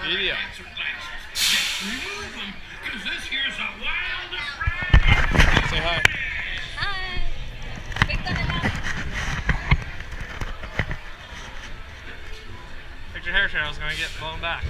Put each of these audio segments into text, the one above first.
Video. Say hi. Hi. Picture hair channel is going to get blown back.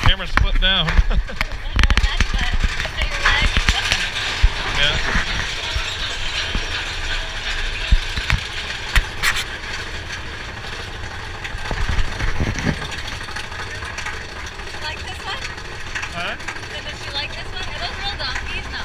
Camera's flipped down. Yeah. Like this one? Huh? Does she like this one? Are those real donkeys? No.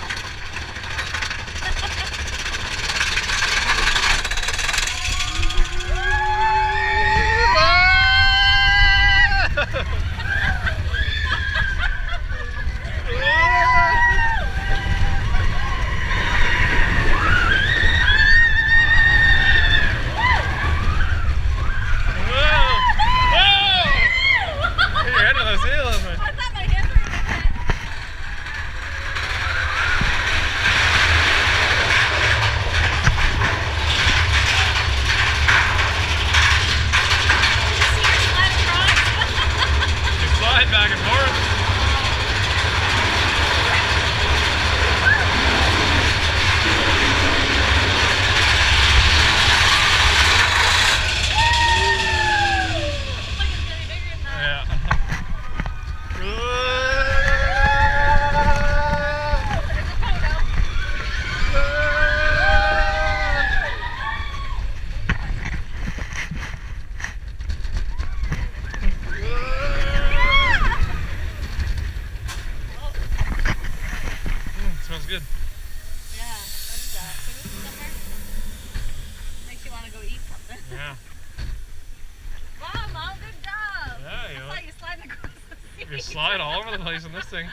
Back and forth. Yeah. Smells good. Yeah, what is that? Food somewhere? Makes you want to go eat something. Yeah. Wow, Mom, good job. Yeah, I saw you sliding across the seat. You slide all over the place in this thing.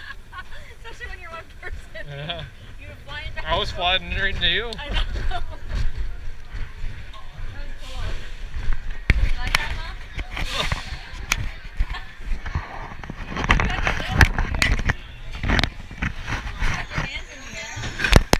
Especially when you're one person. Yeah. You were flying back. I was flying right into you. I know.